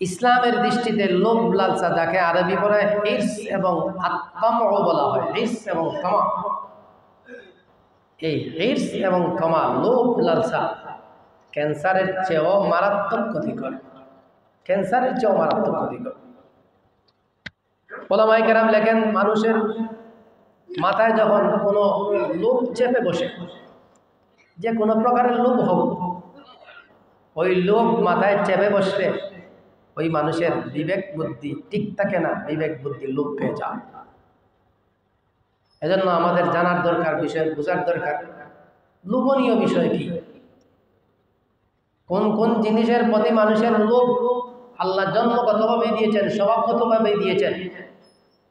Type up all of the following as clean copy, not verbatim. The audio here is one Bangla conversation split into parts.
ইসলামের দৃষ্টিতে লোভ লালসা, যাকে আরবি বলে হিরস এবং আত্মামও বলা হয়, হিরস এবং তামা। এই হিরস এবং তামা, লোভ লালসা ক্যান্সারের চেয়েও মারাত্মক ক্ষতিকর, ক্যান্সারের চেয়েও মারাত্মক ক্ষতিকর। ওলামায়ে কেরাম লেখেন, মানুষের মাথায় যখন কোনো লোভ চেপে বসে, যে কোনো প্রকারের লোভ হোক, ওই লোভ মাথায় চেপে বসলে ওই মানুষের বিবেক বুদ্ধি ঠিক থাকে না, বিবেক বুদ্ধি লোপ পেয়ে যায়। এজন্য আমাদের জানার দরকার, বিষয় বোঝার দরকার, লোভনীয় বিষয় কি, কোন কোন জিনিসের প্রতি মানুষের লোভ আল্লাহ জন্মগতভাবে দিয়েছেন, স্বভাবগতভাবে দিয়েছেন।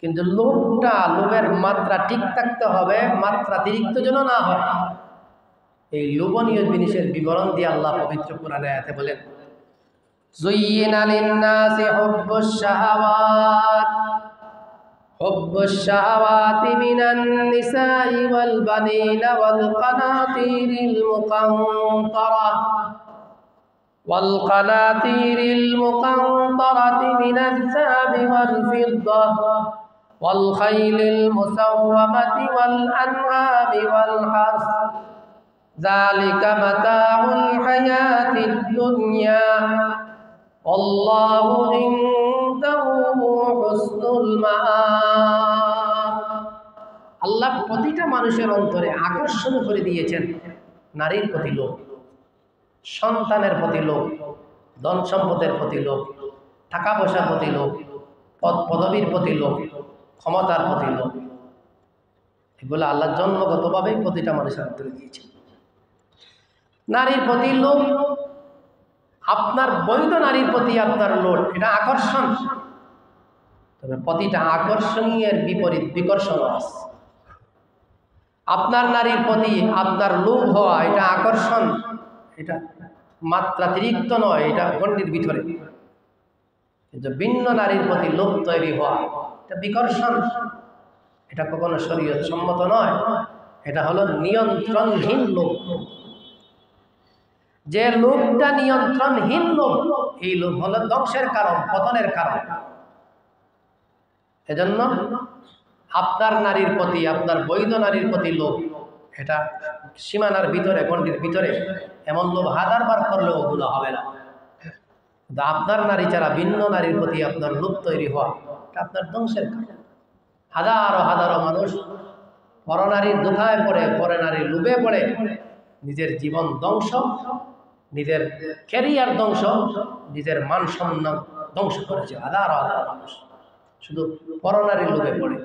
কিন্তু লোভটা, লোভের মাত্রা ঠিক থাকতে হবে, মাত্রা অতিরিক্ত যেন না হয়। এই লোভনীয় জিনিসের বিবরণ দিয়ে আল্লাহ পবিত্র কোরআনে আয়াতে বলেন, زين للناس حب الشهوات من النساء والبنين والقناطير المقنطرة من الذهب والفضة والخيل المسومة والأنعام والحرث ذلك متاع الحياة الدنيا والله عنده حسن المآب। আল্লাহ প্রতিটা মানুষের অন্তরে আকর্ষণ করে দিয়েছেন নারীর প্রতি লোভ, সন্তানের প্রতি লোভ, ধন সম্পদের প্রতি লোভ, টাকা পয়সার প্রতি লোভ, পদ পদবীর প্রতি লোভ, ক্ষমতার প্রতি লোভ। এগুলো আল্লাহ জন্মগতভাবেই প্রতিটা মানুষের অন্তরে দিয়েছেন। নারীর প্রতি লোভ, আপনার বৈধ নারীর প্রতি আপনার লোভ, এটা আকর্ষণ। তবে প্রতিটা আকর্ষণীয়ের বিপরীত বিকর্ষণ আছে। আপনার নারীর প্রতি আপনার লোভ হওয়া, এটা আকর্ষণ, এটা মাত্রাতিরিক্ত নয়, এটা গণ্ডির ভিতরে। কিন্তু ভিন্ন নারীর প্রতি লোভ তৈরি হওয়া, এটা বিকর্ষণ, এটা কখনো শরীয়ত সম্মত নয়। এটা হলো নিয়ন্ত্রণহীন লোভ। যে লোভটা নিয়ন্ত্রণহীন লোভ, এই লোভ হলো ধ্বংসের কারণ, পতনের কারণ। এজন্য আপনার নারীর প্রতি, আপনার বৈধ নারীর প্রতি লোভ, এটা সীমানার ভিতরে, গণ্ডির ভিতরে। এমন লোভ হাজারবার করলেও ওগুলো হবে না। কিন্তু আপনার নারী ছাড়া ভিন্ন নারীর প্রতি আপনার লোভ তৈরি হওয়া, এটা আপনার ধ্বংসের কারণ। হাজারো হাজারো মানুষ পরনারীর ধোঁকায় পড়ে, পরনারীর লোভে পড়ে নিজের জীবন ধ্বংস, নিজের ক্যারিয়ার ধ্বংস, নিজের মান সম্মান ধ্বংস করেছে হাজারো হাজারো মানুষ, শুধু পরনারীর লোভে পড়ে।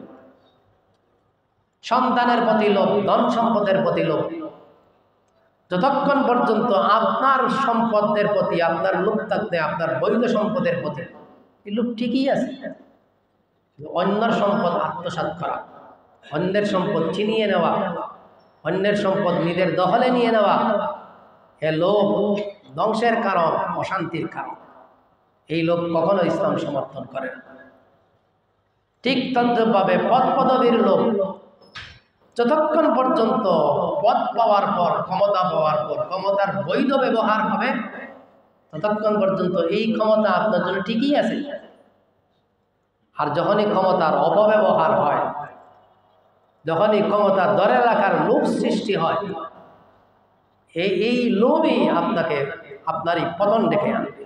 সন্তানের প্রতি লোভ, ধন সম্পদের প্রতি লোভ, যতক্ষণ পর্যন্ত আপনার সম্পদের প্রতি আপনার লোভ থাকতে, আপনার বৈধ সম্পদের প্রতি এই লোভ ঠিকই আছে। অন্যের সম্পদ আত্মসাৎ করা, অন্যের সম্পদ ছিনিয়ে নেওয়া, অন্যের সম্পদ নিজের দখলে নিয়ে নেওয়া, এ লোভ ধ্বংসের কারণ, অশান্তির কারণ। এই লোভ কখনো ইসলাম সমর্থন করে না। ঠিক তদ্রূপভাবে পদ পদবীর লোভ, যতক্ষণ পর্যন্ত পদ পাওয়ার পর, ক্ষমতা পাওয়ার পর ক্ষমতার বৈধ ব্যবহার হবে, ততক্ষণ পর্যন্ত এই ক্ষমতা আপনার জন্য ঠিকই আছে। আর যখনই ক্ষমতার অপব্যবহার হয়, যখনই ক্ষমতা ধরে রাখার লোভ সৃষ্টি হয়, এই লোভই আপনাকে আপনারই পতন ডেকে আনবে।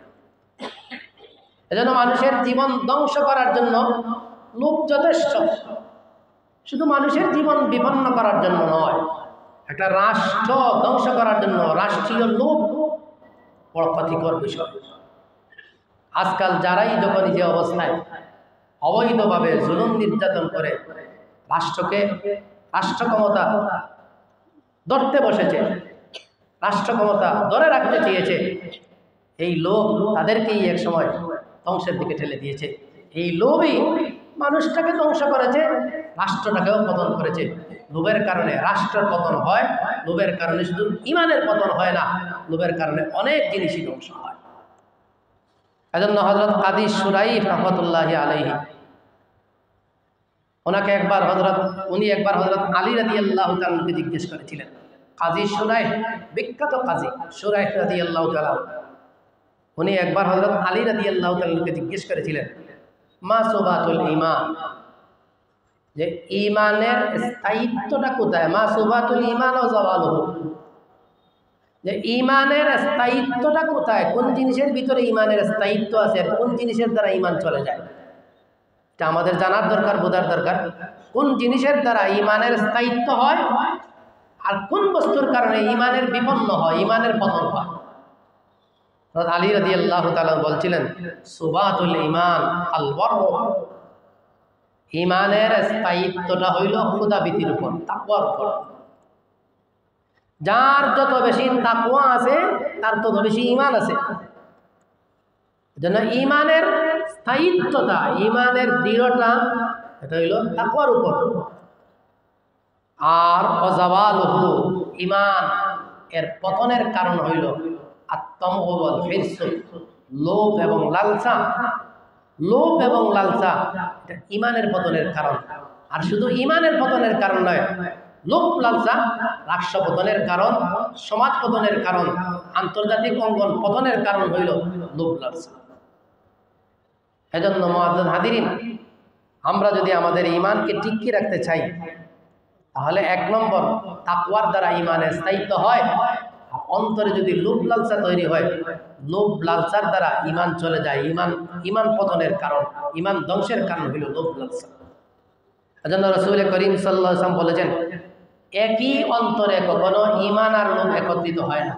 এজন্য মানুষের জীবন ধ্বংস করার জন্য লোভ যথেষ্ট। শুধু মানুষের জীবন বিপন্ন করার জন্য নয়, একটা রাষ্ট্র ধ্বংস করার জন্য রাষ্ট্রীয় লোভ বড় ক্ষতিকর বিষয়। আজকাল যারাই যখনই যে অবস্থায় অবৈধভাবে জুলুম নির্যাতন করে রাষ্ট্রকে, রাষ্ট্র ক্ষমতা ধরতে বসেছে, রাষ্ট্র ক্ষমতা ধরে রাখতে চেয়েছে, এই লোভ তাদেরকেই এক সময় ধ্বংসের দিকে ঠেলে দিয়েছে। এই লোভই মানুষটাকে ধ্বংস করেছে, রাষ্ট্রটাকেও পতন করেছে। লোভের কারণে রাষ্ট্রের পতন হয়, লোভের কারণে শুধু ইমানের পতন হয় না, লোভের কারণে অনেক জিনিসই ধ্বংস হয়। এজন্য হযরত কাজী শুরাইহ রাহমাতুল্লাহি আলাইহি, উনি একবার হযরত আলী রাদিয়াল্লাহু তাআলাকে জিজ্ঞেস করেছিলেন। কাজী শুরাইহ, বিখ্যাত কাজী শুরাইহ রাদিয়াল্লাহু তাআলা, উনি একবার হযরত আলী রাদিয়াল্লাহু তাআলাকে জিজ্ঞেস করেছিলেন, মা সুবাতুল ঈমান, যে ঈমানের স্থায়িত্বটা কোথায়? মা সুবাতুল ঈমান ওয়া যাওয়ালুহু, যে ঈমানের স্থায়িত্বটা কোথায়? কোন জিনিসের ভিতরে ঈমানের স্থায়িত্ব আছে আর কোন জিনিসের দ্বারা ঈমান চলে যায়? এটা আমাদের জানার দরকার, বোঝার দরকার। কোন জিনিসের দ্বারা ঈমানের স্থায়িত্ব হয় আর কোন বস্তুর কারণে ঈমানের বিপন্ন হয়, ঈমানের পতন হয়। হযরত আলী রাদিয়াল্লাহু তাআলা বলছিলেন, সুবাতুল ঈমান আল ওয়ারউ, ঈমানের স্থায়িত্বটা হইল খোদাভীতির উপর, তাকওয়ার উপর। যার যত বেশি তাকওয়া আছে তার তত বেশি ঈমান আছে। যেন ঈমানের স্থায়িত্বতা, ঈমানের দৃঢ়তা, এটা হইল তাকওয়ার উপর। আর অজাওয়ালুহু, ঈমান এর পতনের কারণ হইল আত-তামউ ওয়াল হিরস, লোভ এবং লালসা। লোভ এবং লালসা এটা ঈমানের পতনের কারণ। আর শুধু ঈমানের পতনের কারণ নয়, লোভ লালসা রাষ্ট্র পতনের কারণ, সমাজ পতনের কারণ, আন্তর্জাতিক অঙ্গন পতনের কারণ হইল লোভ লালসা। এজন্য মুআজ্জাজ হাদিরিন, আমরা যদি আমাদের ঈমানকে টিকিয়ে রাখতে চাই, তাহলে ১ নম্বর তাকওয়ার দ্বারা ঈমানের স্থায়িত্ব হয়। আর অন্তরে যদি লোভ লালসা তৈরি হয়, লোভ লালসার দ্বারা ঈমান চলে যায়। ঈমান পতনের কারণ, ঈমান ধ্বংসের কারণ হইল লোভ লালসা। এজন্য রাসূল করিম সাল্লাল্লাহু আলাইহি ওয়াসাল্লাম বলেছেন, একই অন্তরে কখনো ঈমান আর লোভ একত্রিত হয় না।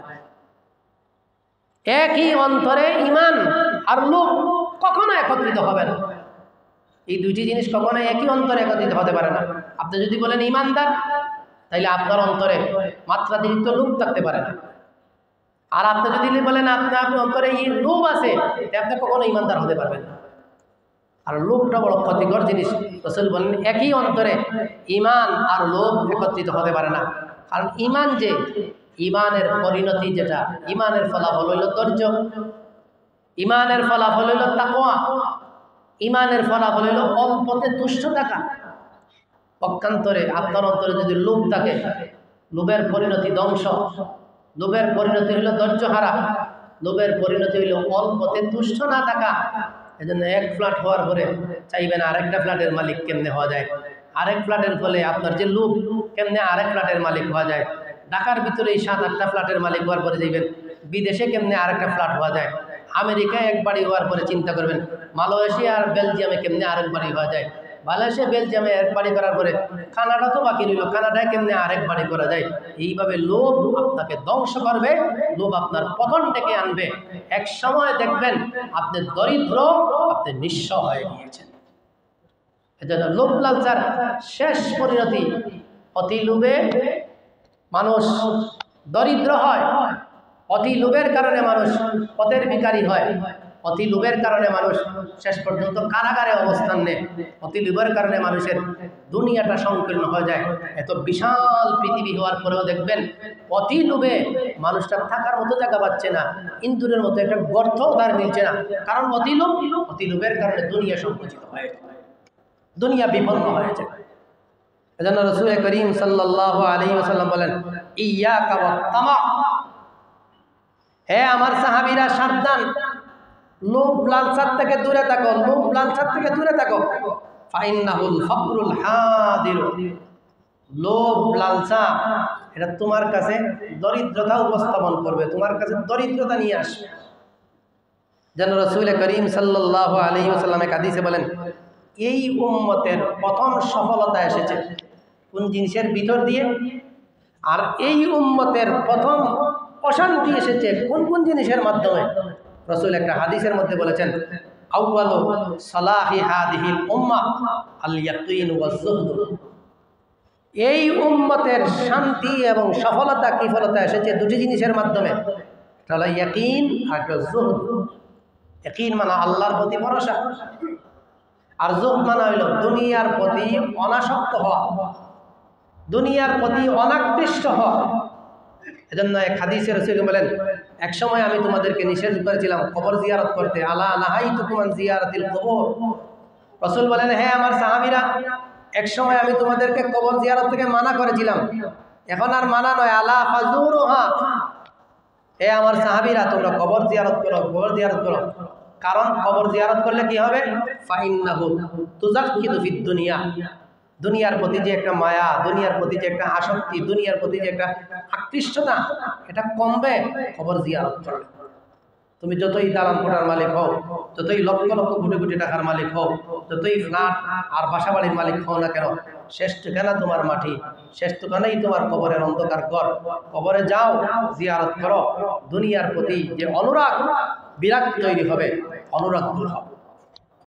একই অন্তরে ঈমান আর লোভ কখনো একত্রিত হবে না। এই দুইটি জিনিস কখনো একই অন্তরে একত্রিত হতে পারে না। আপনি যদি বলেন ঈমানদার, তাইলে আপনার অন্তরে মাত্রাতিরিক্ত লোভ থাকতে পারে না। আর আপনি যদি বলেন আপনার অন্তরে লোভ আছে, আপনি কখনো ঈমানদার হতে পারবেন না। আর লোভটা বড় ক্ষতিকর জিনিস। রাসূল বলেন, একই অন্তরে ঈমান আর লোভ একত্রিত হতে পারে না। কারণ ঈমান, যে ঈমানের পরিণতি, যেটা ঈমানের ফলাফল হইল ধৈর্য, ঈমানের ফলাফল হইল তাকওয়া, ঈমানের ফলাফল হইল অল্পতে তুষ্ট থাকা। পক্ষান্তরে আপনার অন্তরে যদি লোভ থাকে, লোভের পরিণতি ধ্বংস, লোভের পরিণতি হইল ধৈর্য হারা, লোভের পরিণতি হইল অল্পতে তুষ্ট না থাকা। এজন্য ১ ফ্ল্যাট হওয়ার পরে চাইবেন আরেকটা ফ্ল্যাটের মালিক কেমনে হওয়া যায়, আরেক ফ্ল্যাটের ফলে আপনার যে লোভ, কেমনে আরেক ফ্ল্যাটের মালিক হওয়া যায়। ঢাকার ভিতরে ৭-৮টা ফ্ল্যাটের মালিক হওয়ার পরে যাইবেন বিদেশে কেমনে আরেকটা ফ্ল্যাট হওয়া যায়। আমেরিকায় ১ বাড়ি হওয়ার পরে চিন্তা করবেন মালয়েশিয়া আর বেলজিয়ামে কেমনে আরেক বাড়ি হওয়া যায়। মালয়েশিয়া বেলজিয়ামে ১ বাড়ি করার পরে কানাডা তো বাকি রইল, কানাডায় কেমনে আরেক বাড়ি করা যায়। এইভাবে লোভ আপনাকে ধ্বংস করবে, লোভ আপনার পতন ডেকে আনবে। এক সময় দেখবেন আপনি দরিদ্র, আপনি নিঃস্ব হয়ে গিয়েছেন। এজন্য লোভ লালসার শেষ পরিণতি, অতি লোভে মানুষ দরিদ্র হয়, অতি লোভের কারণে মানুষ পথের ভিখারি হয়, অতি লোভের কারণে মানুষ শেষ পর্যন্ত কারাগারে অবস্থান নেয়, অতি লোভের কারণে মানুষের দুনিয়াটা সংকীর্ণ হয়ে যায়। এত বিশাল পৃথিবী হওয়ার পরেও দেখবেন অতি লোভে মানুষটা থাকার মতো জায়গা পাচ্ছে না, ইন্দুরের মতো একটা গর্তও তার মিলছে না। কারণ অতি লোভের কারণে দুনিয়া সংকুচিত হয়ে যায়, দুনিয়া বিপন্ন হয়ে যায়। এজন্য রাসূল করিম সাল্লাল্লাহু আলাইহি ওয়াসাল্লাম বলেন, ইয়াকা ওয়াত তামা, হে আমার সাহাবীরা সাবধান, লোভ লালসার থেকে দূরে থাকো, লোভ লালসার থেকে দূরে থাকো। ফাইন্নাহুল ফাকরুল হাদির, লোভ লালসা এটা তোমার কাছে দরিদ্রতা উপস্থাপন করবে, তোমার কাছে দরিদ্রতা নিয়ে আসবে। যেন রাসূল করিম সাল্লাল্লাহু আলাইহি ওয়াসাল্লাম এক হাদিসে বলেন, এই উম্মতের প্রথম সফলতা এসেছে কোন জিনিসের ভিতর দিয়ে, আর এই উম্মতের প্রথম অশান্তি এসেছে কোন কোন জিনিসের মাধ্যমে। রাসূল একটা হাদিসের মধ্যে বলেছেন, আউয়ালু সালাহি হাদিহিল উম্মাহ আল ইয়াকিন ওয়াজ যুহদ, এই উম্মতের শান্তি এবং সফলতা কিফলতা এসেছে দুটি জিনিসের মাধ্যমে, একটা হলো ইয়াকিন আর একটা যুহদ। ইয়াকিন মানে আল্লাহর প্রতি ভরসা, আর যুহদ মানে হইল দুনিয়ার প্রতি অনাসক্ত হওয়া, দুনিয়ার প্রতি অনাকৃষ্ট হওয়া। এজন্য এক হাদিসে রাসূল বলেন, এক সময় আমি তোমাদেরকে নিষেধ করেছিলাম কবর জিয়ারত করতে, আলা নাহাইতুকুম আন জিয়ারাতিল কবর। রাসূল বলেন, হে আমার সাহাবীরা, এক সময় আমি তোমাদেরকে কবর জিয়ারত থেকে মানা করেছিলাম, এখন আর মানা নয়, আলা ফাজুরুহা, হে আমার সাহাবীরা তোমরা কবর জিয়ারত করো, কবর জিয়ারত করো। কারণ কবর জিয়ারত করলে কি হবে? ফাইন্নাহু তুযাক্কিদু ফিদ দুনিয়া, দুনিয়ার প্রতি যে একটা মায়া, দুনিয়ার প্রতি যে একটা আসক্তি, দুনিয়ার প্রতি যে একটা আকৃষ্টতা, এটা কমবে কবর জিয়ারত করলে। তুমি যতই দালান কোঠার মালিক হও, যতই লক্ষ লক্ষ কোটি কোটি টাকার মালিক হও, যতই ফ্ল্যাট আর বাসাবাড়ির মালিক হও না কেন, শেষ ঠিকানা তোমার মাটি, শেষ ঠিকানাই তোমার কবরের অন্ধকার ঘর। কবরে যাও, জিয়ারত করো, দুনিয়ার প্রতি যে অনুরাগ বিরাগ তৈরি হবে, অনুরাগ দূর হবে।